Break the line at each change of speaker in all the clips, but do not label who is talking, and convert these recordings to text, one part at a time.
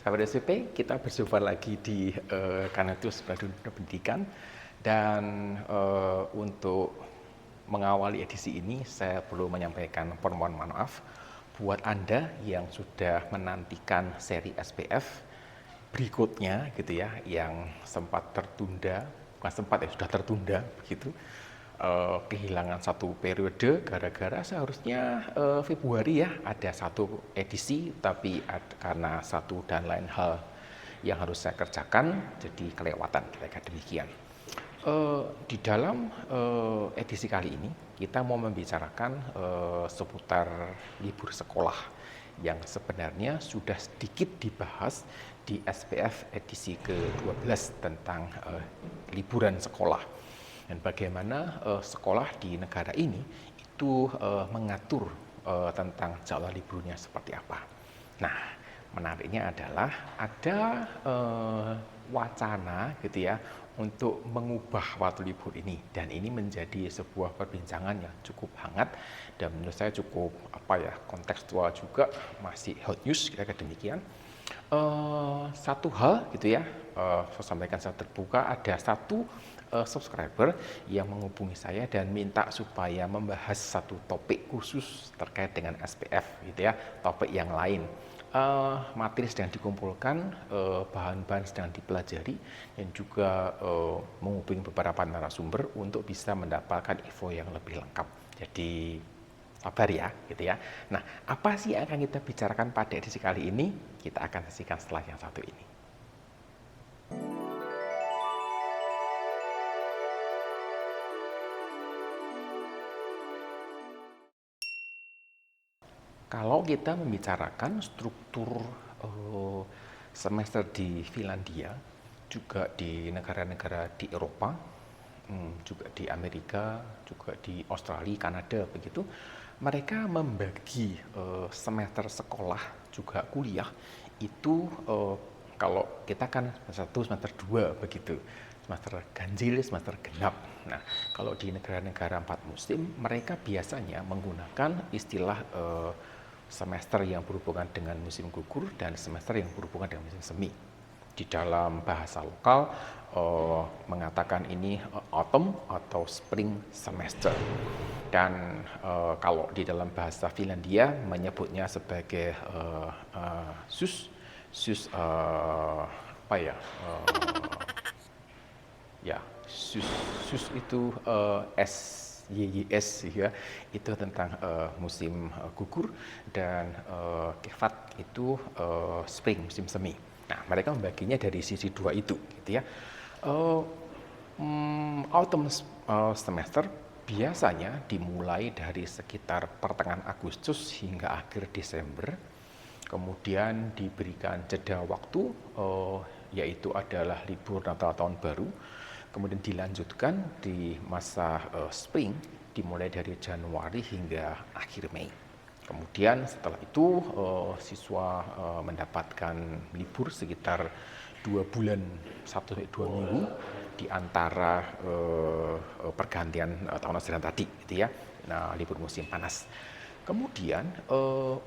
Sahabat SPP, kita berjumpa lagi di Kanaltus Pendidikan dan untuk mengawali edisi ini saya perlu menyampaikan permohonan maaf buat Anda yang sudah menantikan seri SPF berikutnya gitu ya, yang sempat tertunda, bukan sempat ya, sudah tertunda begitu. Kehilangan satu periode gara-gara seharusnya Februari ya ada satu edisi, tapi karena satu dan lain hal yang harus saya kerjakan jadi kelewatan, kira-kira demikian. Di dalam edisi kali ini kita mau membicarakan seputar libur sekolah yang sebenarnya sudah sedikit dibahas di SPF edisi ke-12 tentang liburan sekolah. Dan bagaimana sekolah di negara ini itu mengatur tentang jadwal liburnya seperti apa. Nah, menariknya adalah ada wacana gitu ya untuk mengubah waktu libur ini, dan ini menjadi sebuah perbincangan yang cukup hangat dan menurut saya cukup kontekstual juga, masih hot news kira-kira demikian. Satu hal gitu ya, saya sampaikan secara terbuka, ada satu subscriber yang menghubungi saya dan minta supaya membahas satu topik khusus terkait dengan SPF gitu ya, topik yang lain. Materi sedang dikumpulkan, bahan-bahan sedang dipelajari, dan juga menghubungi beberapa narasumber untuk bisa mendapatkan info yang lebih lengkap. Jadi sabar ya, gitu ya. Nah, apa sih yang akan kita bicarakan pada edisi kali ini? Kita akan saksikan setelah yang satu ini. Kalau kita membicarakan struktur semester di Finlandia, juga di negara-negara di Eropa, juga di Amerika, juga di Australia, Kanada, begitu, mereka membagi semester sekolah juga kuliah itu kalau kita kan semester 1, semester 2 begitu, semester ganjil, semester genap. Nah, kalau di negara-negara 4 musim, mereka biasanya menggunakan istilah semester yang berhubungan dengan musim gugur dan semester yang berhubungan dengan musim semi. Di dalam bahasa lokal mengatakan ini autumn atau spring semester. Dan kalau di dalam bahasa Finlandia menyebutnya sebagai sus sus itu SYYS ya, itu tentang musim gugur, dan kevat itu spring, musim semi. Nah, mereka membaginya dari sisi dua itu gitu ya. Autumn semester biasanya dimulai dari sekitar pertengahan Agustus hingga akhir Desember. Kemudian diberikan jeda waktu, yaitu adalah libur Natal Tahun Baru. Kemudian dilanjutkan di masa spring, dimulai dari Januari hingga akhir Mei. Kemudian setelah itu siswa mendapatkan libur sekitar 2 bulan, 1-2 minggu di antara pergantian tahun ajaran tadi gitu ya. Nah, libur musim panas. Kemudian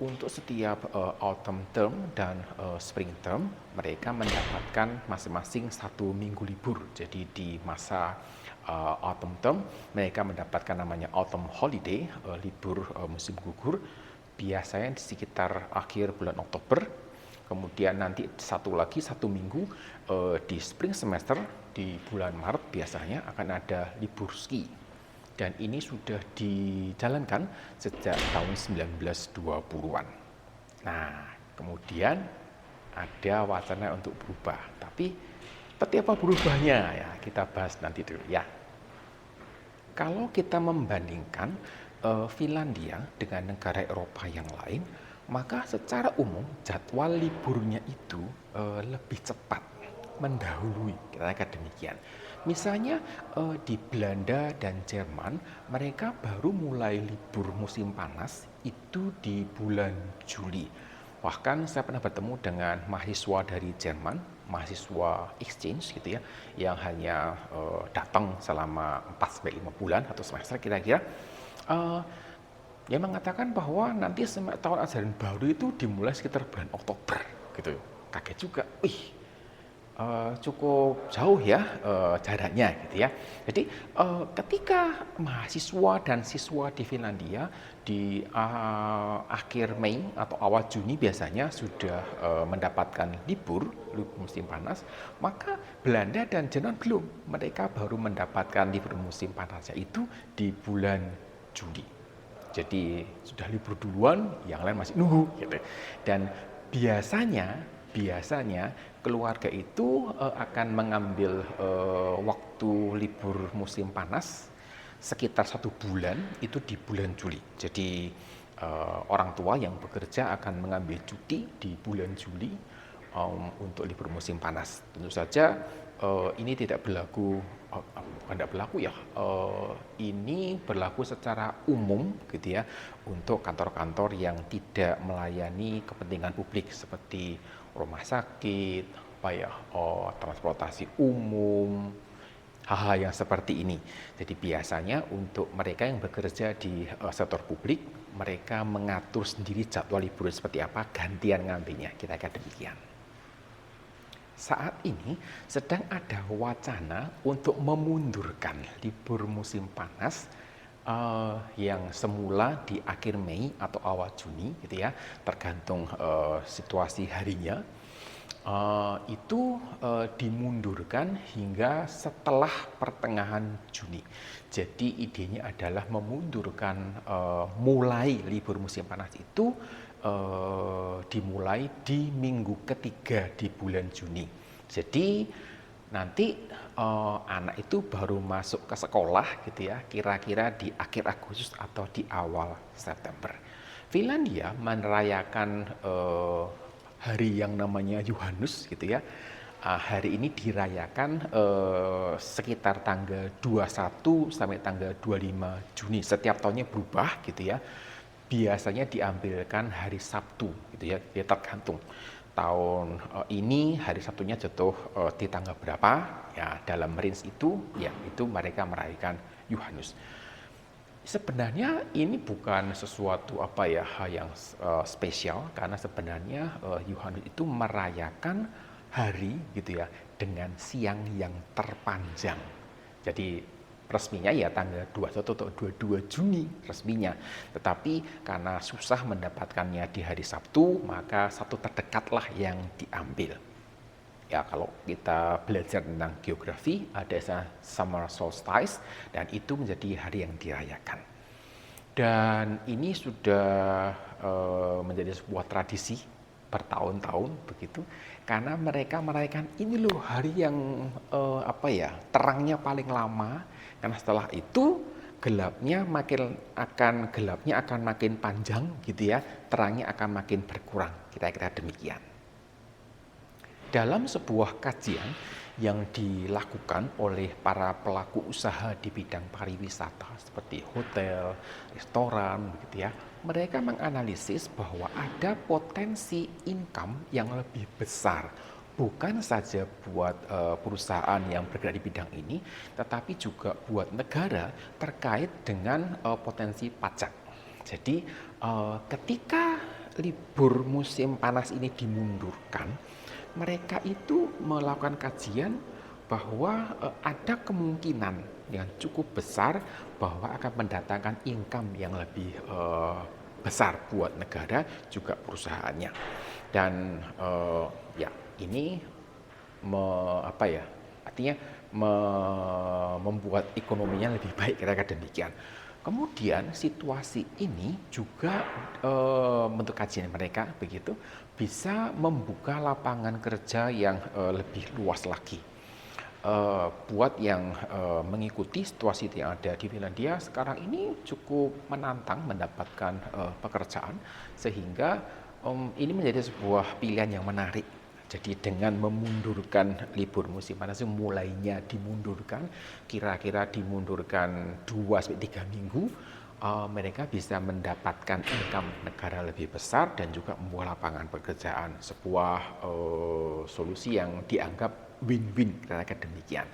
untuk setiap autumn term dan spring term, mereka mendapatkan masing-masing 1 minggu libur. Jadi di masa autumn term mereka mendapatkan namanya autumn holiday, libur musim gugur, biasanya di sekitar akhir bulan Oktober. Kemudian nanti satu minggu di spring semester di bulan Maret biasanya akan ada libur ski. Dan ini sudah dijalankan sejak tahun 1920-an. Nah, kemudian ada wacana untuk berubah. Tapi seperti apa berubahnya ya, kita bahas nanti dulu ya. Kalau kita membandingkan Finlandia dengan negara Eropa yang lain, maka secara umum jadwal liburnya itu lebih cepat, mendahului, kira-kira demikian. Misalnya di Belanda dan Jerman, mereka baru mulai libur musim panas itu di bulan Juli. Bahkan saya pernah bertemu dengan mahasiswa dari Jerman, mahasiswa exchange gitu ya, yang hanya datang selama 4-5 bulan atau semester kira-kira. Dia mengatakan bahwa nanti tahun ajaran baru itu dimulai sekitar bulan Oktober gitu. kaget juga, wih, cukup jauh ya jaraknya gitu ya. Jadi ketika mahasiswa dan siswa di Finlandia di akhir Mei atau awal Juni biasanya sudah mendapatkan libur musim panas, maka Belanda dan Jerman belum. Mereka baru mendapatkan libur musim panasnya itu di bulan Juli. Jadi sudah libur duluan, yang lain masih nunggu gitu. Dan biasanya keluarga itu akan mengambil waktu libur musim panas sekitar 1 bulan itu di bulan Juli. Jadi orang tua yang bekerja akan mengambil cuti di bulan Juli untuk libur musim panas. Tentu saja ini tidak berlaku, bukan tidak berlaku ya, ini berlaku secara umum gitu ya untuk kantor-kantor yang tidak melayani kepentingan publik seperti rumah sakit, apa ya, transportasi umum, hal-hal yang seperti ini. Jadi biasanya untuk mereka yang bekerja di sektor publik, mereka mengatur sendiri jadwal libur seperti apa, gantian ngambilnya, kira-kira demikian. Saat ini sedang ada wacana untuk memundurkan libur musim panas yang semula di akhir Mei atau awal Juni gitu ya, tergantung situasi harinya. Itu dimundurkan hingga setelah pertengahan Juni. Jadi idenya adalah memundurkan mulai libur musim panas itu dimulai di minggu ketiga di bulan Juni. Jadi nanti anak itu baru masuk ke sekolah gitu ya, kira-kira di akhir Agustus atau di awal September. Finlandia merayakan hari yang namanya Yohannes gitu ya. Hari ini dirayakan sekitar tanggal 21 sampai tanggal 25 Juni. Setiap tahunnya berubah gitu ya. Biasanya diambilkan hari Sabtu gitu ya. Ya tergantung tahun ini hari Sabtunya jatuh di tanggal berapa ya, dalam range itu ya itu mereka merayakan Yohannes. Sebenarnya ini bukan sesuatu apa ya hal yang spesial karena sebenarnya Yohannes itu merayakan hari gitu ya dengan siang yang terpanjang. Jadi resminya ya tanggal 21 atau 22 Juni resminya. Tetapi karena susah mendapatkannya di hari Sabtu, maka satu terdekatlah yang diambil. Ya kalau kita belajar tentang geografi, ada summer solstice dan itu menjadi hari yang dirayakan. Dan ini sudah menjadi sebuah tradisi bertahun-tahun begitu, karena mereka merayakan ini loh hari yang terangnya paling lama, karena setelah itu gelapnya akan makin panjang gitu ya, terangnya akan makin berkurang, kira-kira demikian. Dalam sebuah kajian yang dilakukan oleh para pelaku usaha di bidang pariwisata seperti hotel, restoran begitu ya, mereka menganalisis bahwa ada potensi income yang lebih besar bukan saja buat perusahaan yang bergerak di bidang ini, tetapi juga buat negara terkait dengan potensi pajak. Jadi ketika libur musim panas ini dimundurkan, mereka itu melakukan kajian bahwa ada kemungkinan yang cukup besar bahwa akan mendatangkan income yang lebih besar buat negara juga perusahaannya. Dan ya ini artinya membuat ekonominya lebih baik, kira-kira demikian. Kemudian situasi ini juga bentuk kajian mereka begitu bisa membuka lapangan kerja yang lebih luas lagi. Buat yang mengikuti situasi yang ada di Finlandia sekarang ini cukup menantang mendapatkan pekerjaan, sehingga ini menjadi sebuah pilihan yang menarik. Jadi dengan memundurkan libur musim panas, mulainya dimundurkan, kira-kira dimundurkan 2-3 minggu, mereka bisa mendapatkan income negara lebih besar dan juga membuat lapangan pekerjaan. Sebuah solusi yang dianggap win-win, kira-kira demikian.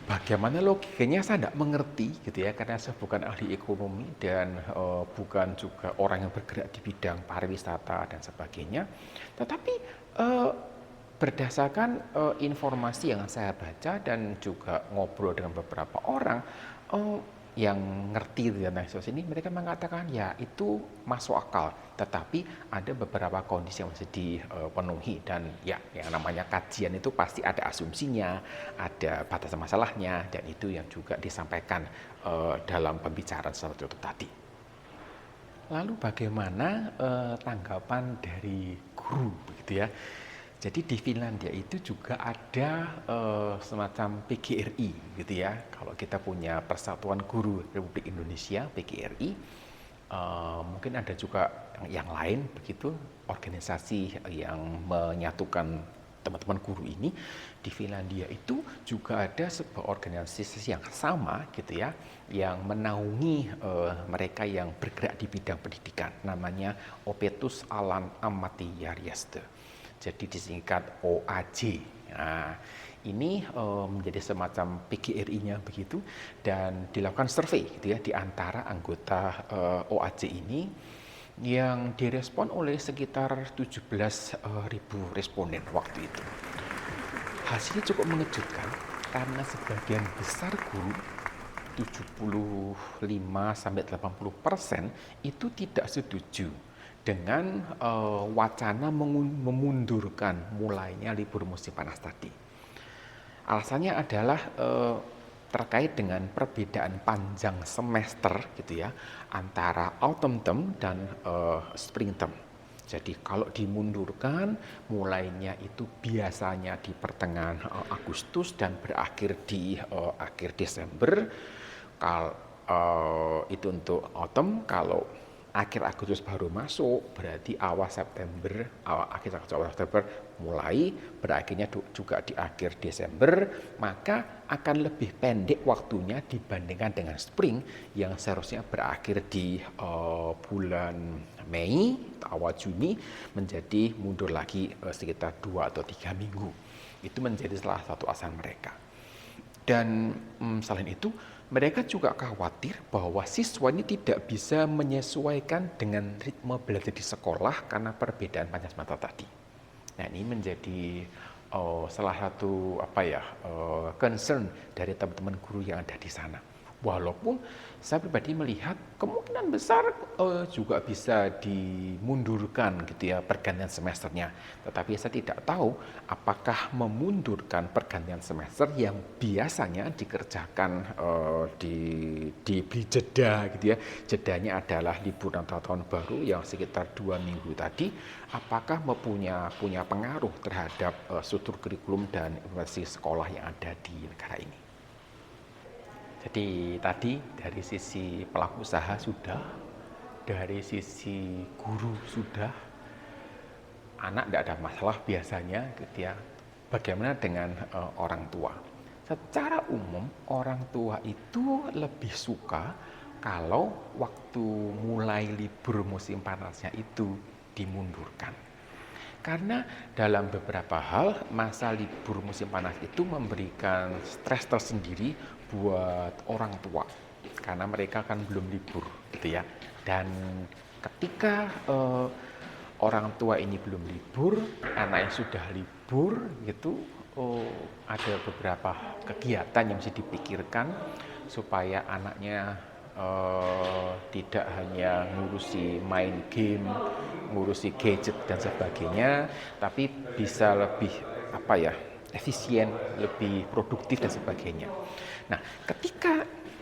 Bagaimana logikanya saya tidak mengerti gitu ya, karena saya bukan ahli ekonomi dan bukan juga orang yang bergerak di bidang pariwisata dan sebagainya. Tetapi eh, berdasarkan informasi yang saya baca dan juga ngobrol dengan beberapa orang eh, yang ngerti tentang eksos ini, mereka mengatakan ya itu masuk akal, tetapi ada beberapa kondisi yang mesti dipenuhi dan ya yang namanya kajian itu pasti ada asumsinya, ada batasan masalahnya, dan itu yang juga disampaikan dalam pembicaraan seperti itu tadi. Lalu bagaimana tanggapan dari guru begitu ya? Jadi di Finlandia itu juga ada semacam PGRI gitu ya. Kalau kita punya Persatuan Guru Republik Indonesia PGRI, mungkin ada juga yang lain begitu, organisasi yang menyatukan teman-teman guru ini. Di Finlandia itu juga ada sebuah organisasi yang sama gitu ya, yang menaungi mereka yang bergerak di bidang pendidikan, namanya Opetus Alan Ammattijärjestö, jadi disingkat OAJ. Nah, ini menjadi semacam PGRI-nya begitu, dan dilakukan survei gitu ya di antara anggota OAJ ini, yang direspon oleh sekitar 17.000 responden waktu itu. Hasilnya cukup mengejutkan karena sebagian besar guru, 75-80% itu tidak setuju dengan wacana memundurkan mulainya libur musim panas tadi. Alasannya adalah terkait dengan perbedaan panjang semester gitu ya, antara autumn term dan spring term. Jadi kalau dimundurkan mulainya itu biasanya di pertengahan Agustus dan berakhir di akhir Desember. Kalau itu untuk autumn, kalau akhir Agustus baru masuk, berarti awal September, akhir September mulai, berakhirnya juga di akhir Desember, maka akan lebih pendek waktunya dibandingkan dengan spring yang seharusnya berakhir di bulan Mei, awal Juni, menjadi mundur lagi sekitar 2 atau 3 minggu. Itu menjadi salah satu alasan mereka. Dan selain itu, mereka juga khawatir bahwa siswa ini tidak bisa menyesuaikan dengan ritme belajar di sekolah karena perbedaan panjang semester tadi. Nah, ini menjadi salah satu concern dari teman-teman guru yang ada di sana. Walaupun saya pribadi melihat kemungkinan besar juga bisa dimundurkan gitu ya pergantian semesternya. Tetapi saya tidak tahu apakah memundurkan pergantian semester yang biasanya dikerjakan diberi jeda gitu ya. Jedanya adalah liburan tahun baru yang sekitar 2 minggu tadi. Apakah punya pengaruh terhadap struktur kurikulum dan informasi sekolah yang ada di negara ini? Jadi tadi dari sisi pelaku usaha sudah, dari sisi guru sudah, anak tidak ada masalah biasanya gitu ya. Bagaimana dengan orang tua? Secara umum orang tua itu lebih suka kalau waktu mulai libur musim panasnya itu dimundurkan. Karena dalam beberapa hal masa libur musim panas itu memberikan stres tersendiri buat orang tua, karena mereka kan belum libur gitu ya. Dan ketika orang tua ini belum libur, anak yang sudah libur gitu, ada beberapa kegiatan yang mesti dipikirkan supaya anaknya tidak hanya ngurusi main game, ngurusi gadget dan sebagainya, tapi bisa lebih efisien, lebih produktif dan sebagainya. Nah,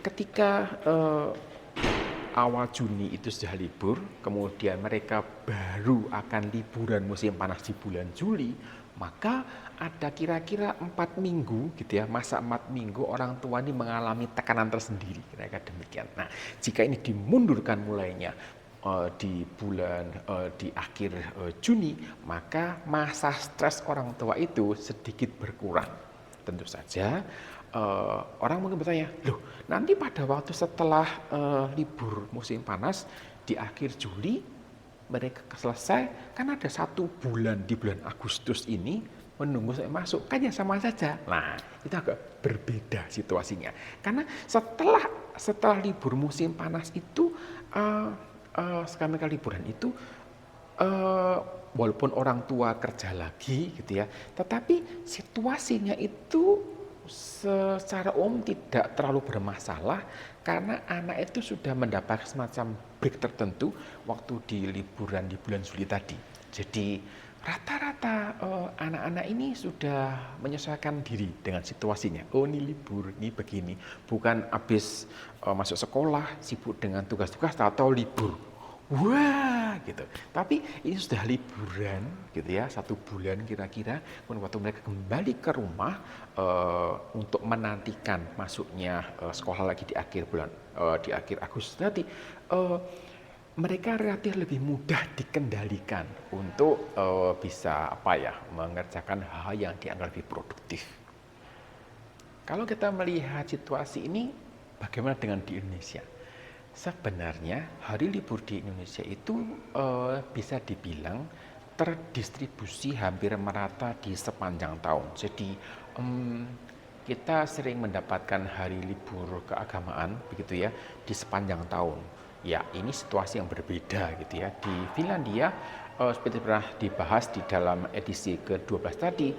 ketika awal Juni itu sudah libur, kemudian mereka baru akan liburan musim panas di bulan Juli, maka ada kira-kira 4 minggu gitu ya, masa 4 minggu orang tua ini mengalami tekanan tersendiri, kira-kira demikian. Nah, jika ini dimundurkan mulainya di akhir Juni, maka masa stres orang tua itu sedikit berkurang. Tentu saja orang mungkin bertanya, loh nanti pada waktu setelah libur musim panas di akhir Juli mereka selesai, kan ada 1 bulan di bulan Agustus ini menunggu sampai masuk, kan ya sama saja. Nah, itu agak berbeda situasinya. Karena setelah libur musim panas itu, eh, sekali mereka liburan itu, eh, walaupun orang tua kerja lagi gitu ya, tetapi situasinya itu secara umum tidak terlalu bermasalah karena anak itu sudah mendapat semacam break tertentu waktu di liburan di bulan Juli tadi. Jadi rata-rata anak-anak ini sudah menyesuaikan diri dengan situasinya. Oh, ini libur, ini begini. Bukan habis masuk sekolah sibuk dengan tugas-tugas atau libur. Wah, gitu. Tapi ini sudah liburan, gitu ya, 1 bulan kira-kira. Kemudian waktu mereka kembali ke rumah untuk menantikan masuknya sekolah lagi di akhir bulan, di akhir Agustus tadi, mereka relatif lebih mudah dikendalikan untuk bisa apa ya, mengerjakan hal yang dianggap lebih produktif. Kalau kita melihat situasi ini, bagaimana dengan di Indonesia? Sebenarnya hari libur di Indonesia itu bisa dibilang terdistribusi hampir merata di sepanjang tahun. Jadi kita sering mendapatkan hari libur keagamaan begitu ya di sepanjang tahun. Ya, ini situasi yang berbeda gitu ya. Di Finlandia seperti pernah dibahas di dalam edisi ke-12 tadi,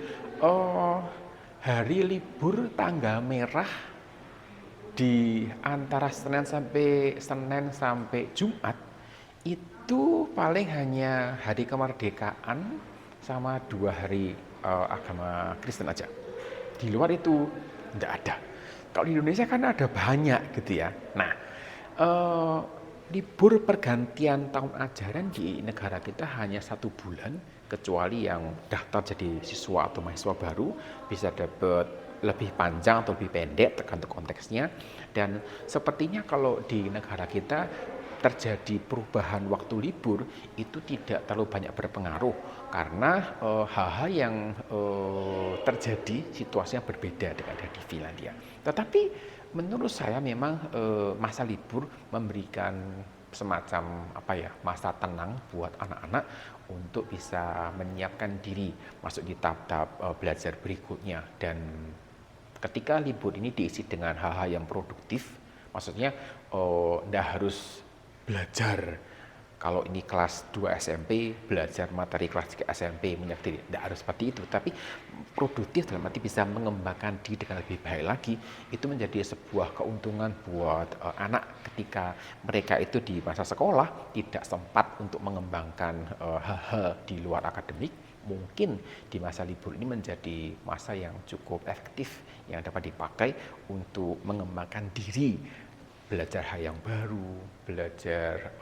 hari libur tanggal merah di antara Senin sampai Jumat itu paling hanya hari kemerdekaan sama 2 hari agama Kristen aja. Di luar itu tidak ada. Kalau di Indonesia kan ada banyak gitu ya. Nah, eh, libur pergantian tahun ajaran di negara kita hanya 1 bulan, kecuali yang daftar jadi siswa atau mahasiswa baru bisa dapat lebih panjang atau lebih pendek tergantung konteksnya. Dan sepertinya kalau di negara kita terjadi perubahan waktu libur itu tidak terlalu banyak berpengaruh karena hal-hal yang terjadi situasinya berbeda dengan di Finlandia. Tetapi menurut saya memang masa libur memberikan semacam apa ya, masa tenang buat anak-anak untuk bisa menyiapkan diri masuk di tahap-tahap belajar berikutnya. Dan ketika libur ini diisi dengan hal-hal yang produktif, maksudnya tidak harus belajar. Kalau ini kelas 2 SMP, belajar materi kelas 3 SMP, mengerti, tidak harus seperti itu. Tapi produktif dalam arti bisa mengembangkan diri dengan lebih baik lagi, itu menjadi sebuah keuntungan buat anak ketika mereka itu di masa sekolah tidak sempat untuk mengembangkan hal-hal di luar akademik. Mungkin di masa libur ini menjadi masa yang cukup efektif yang dapat dipakai untuk mengembangkan diri, belajar hal yang baru, belajar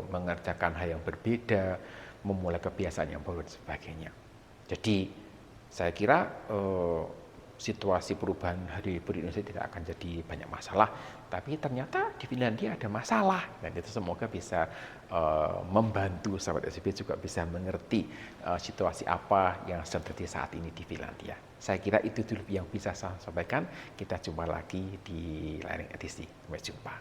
mengerjakan hal yang berbeda, memulai kebiasaan yang baru dan sebagainya. Jadi saya kira situasi perubahan hari libur di Indonesia tidak akan jadi banyak masalah, tapi ternyata di Finlandia ada masalah, dan itu semoga bisa membantu sahabat SCB juga bisa mengerti situasi apa yang sedang terjadi saat ini di Finlandia. Saya kira itu dulu yang bisa saya sampaikan. Kita jumpa lagi di lain edisi. Sampai jumpa.